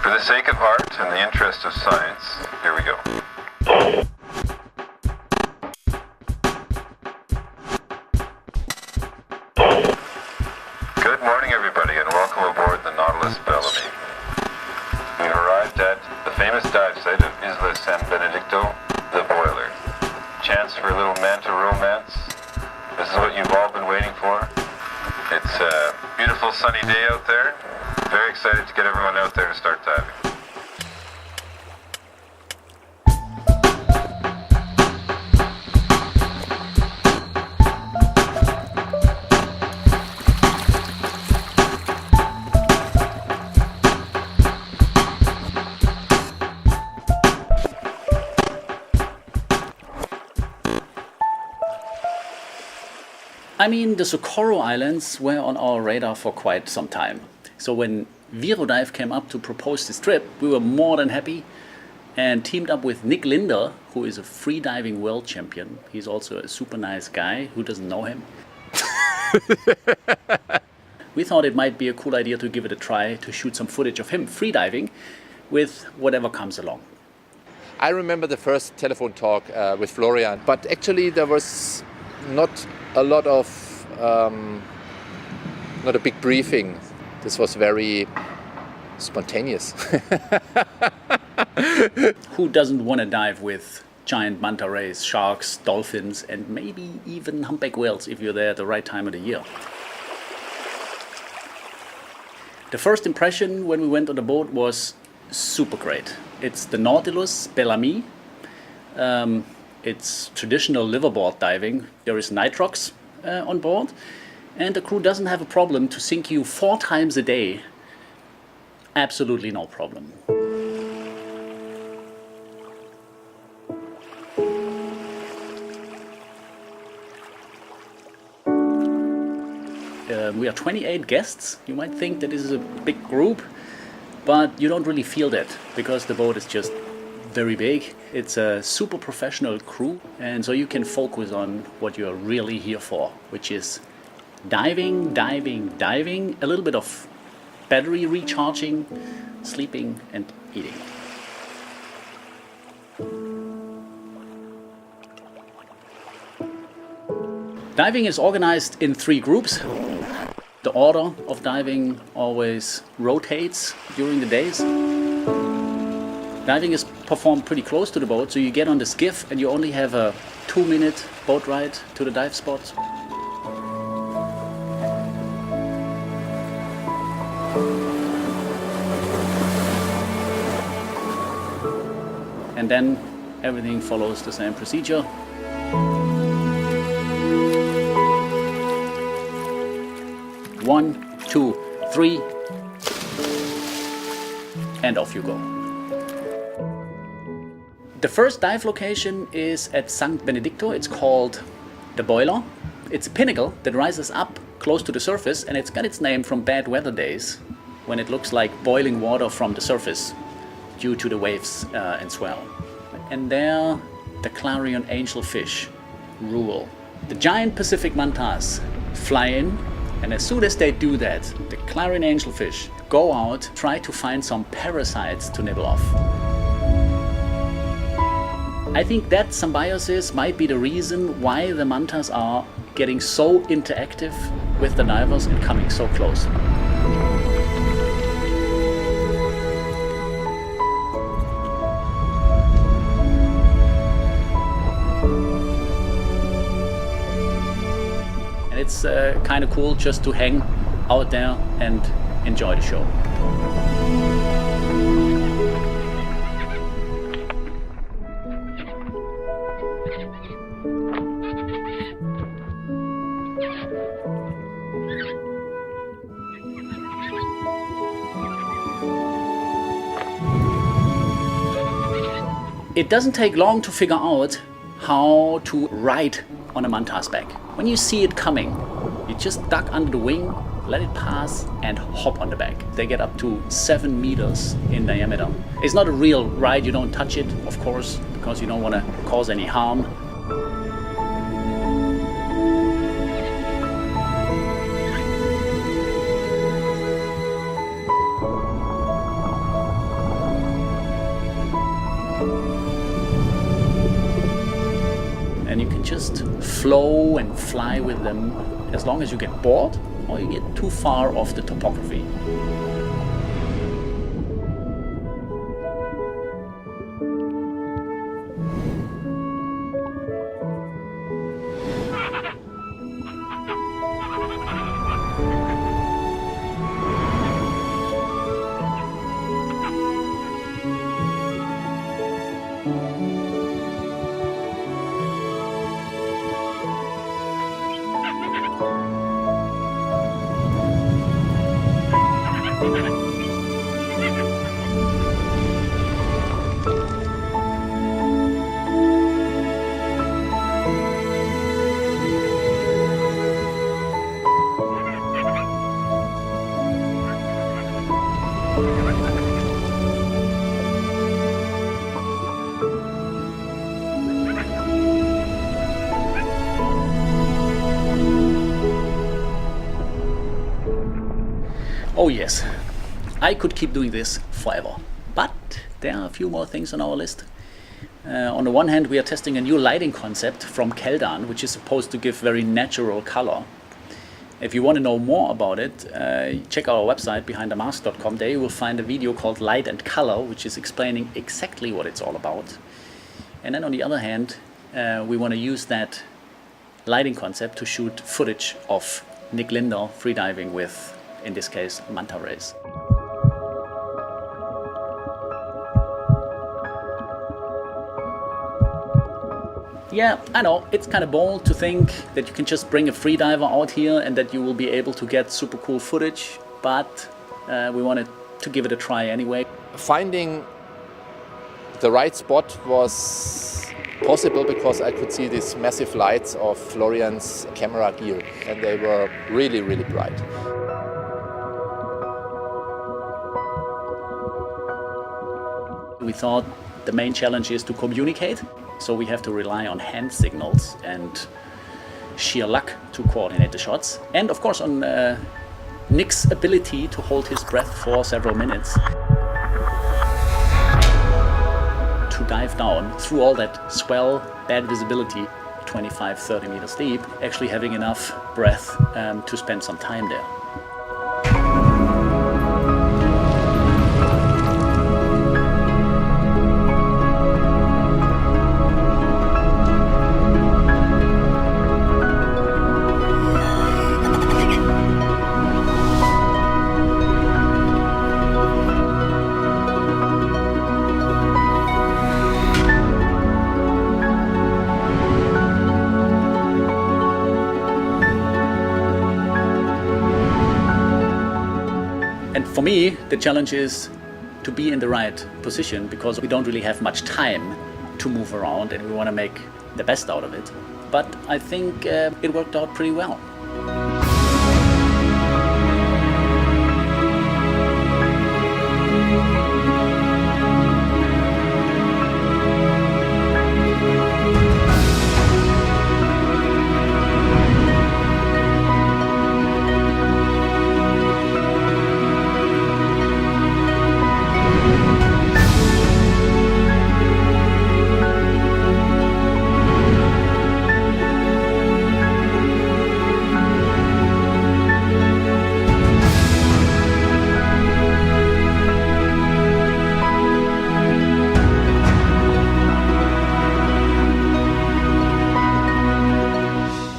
For the sake of art and the interest of science, here we go. Good morning, everybody, and welcome aboard the Nautilus Belle. We've arrived at the famous dive site of Isla San Benedicto, the boiler. Chance for a little Manta Romance. This is what you've all been waiting for. It's a beautiful sunny day out there. Very excited to get everyone out there and start diving. I mean, the Socorro Islands were on our radar for quite some time. So when Freedive came up to propose this trip, we were more than happy and teamed up with Nik Linder, who is a freediving world champion. He's also a super nice guy. Who doesn't know him? We thought it might be a cool idea to give it a try to shoot some footage of him freediving with whatever comes along. I remember the first telephone talk with Florian, but actually there was not a lot of, not a big briefing. This was very spontaneous. Who doesn't want to dive with giant manta rays, sharks, dolphins, and maybe even humpback whales if you're there at the right time of the year? The first impression when we went on the boat was super great. It's the Nautilus Belle. It's traditional liverboard diving. There is nitrox on board, and the crew doesn't have a problem to sink you 4 times a day. Absolutely no problem. We are 28 guests. You might think that this is a big group, but you don't really feel that because the boat is just very big. It's a super professional crew, and so you can focus on what you're really here for, which is diving, diving, diving, a little bit of battery recharging, sleeping and eating. Diving is organized in 3 groups. The order of diving always rotates during the days. Diving is performed pretty close to the boat, so you get on the skiff and you only have a 2-minute boat ride to the dive spot. And then everything follows the same procedure. One, 2, 3, and off you go. The first dive location is at San Benedicto. It's called the Boiler. It's a pinnacle that rises up close to the surface, and it's got its name from bad weather days when it looks like boiling water from the surface due to the waves and swell. And there the clarion angelfish rule. The giant Pacific mantas fly in, and as soon as they do that, the clarion angelfish go out, try to find some parasites to nibble off. I think that symbiosis might be the reason why the mantas are getting so interactive with the divers and coming so close. And it's kind of cool just to hang out there and enjoy the show. It doesn't take long to figure out how to ride on a manta's back. When you see it coming, you just duck under the wing, let it pass, and hop on the back. They get up to 7 meters in diameter. It's not a real ride, you don't touch it, of course, because you don't want to cause any harm. flow and fly with them as long as you get bored or you get too far off the topography. Oh yes, I could keep doing this forever, but there are a few more things on our list. On the one hand, we are testing a new lighting concept from Keldan, which is supposed to give very natural color. If you want to know more about it, check our website behindthemask.com. There you will find a video called Light and Color, which is explaining exactly what it's all about. And then on the other hand, we want to use that lighting concept to shoot footage of Nik Linder freediving with, in this case, manta rays. Yeah, I know, it's kind of bold to think that you can just bring a freediver out here and that you will be able to get super cool footage, but we wanted to give it a try anyway. Finding the right spot was possible because I could see these massive lights of Florian's camera gear, and they were really, really bright. We thought the main challenge is to communicate, so we have to rely on hand signals and sheer luck to coordinate the shots. And of course on Nik's ability to hold his breath for several minutes. To dive down through all that swell, bad visibility, 25-30 meters deep, actually having enough breath to spend some time there. And for me, the challenge is to be in the right position because we don't really have much time to move around and we want to make the best out of it. But I think it worked out pretty well.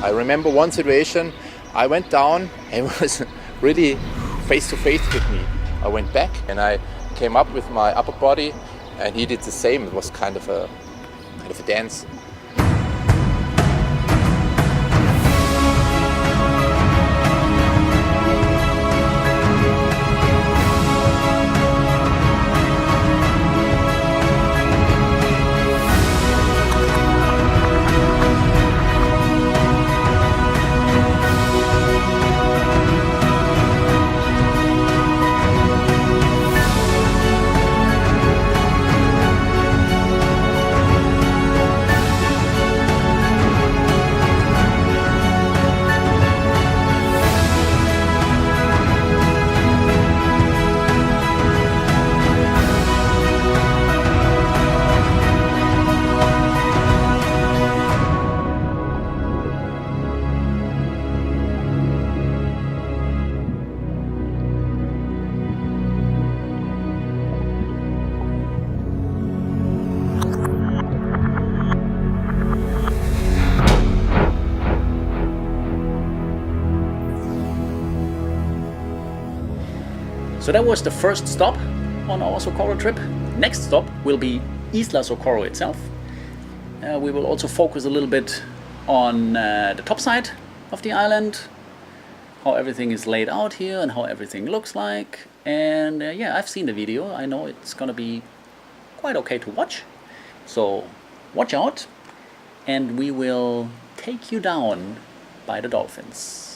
I remember one situation, I went down and it was really face to face with me. I went back and I came up with my upper body and he did the same. It was kind of a dance. So that was the first stop on our Socorro trip. Next stop will be Isla Socorro itself. We will also focus a little bit on the top side of the island, how everything is laid out here and how everything looks like. And yeah, I've seen the video. I know it's gonna be quite okay to watch. So watch out, and we will take you down by the dolphins.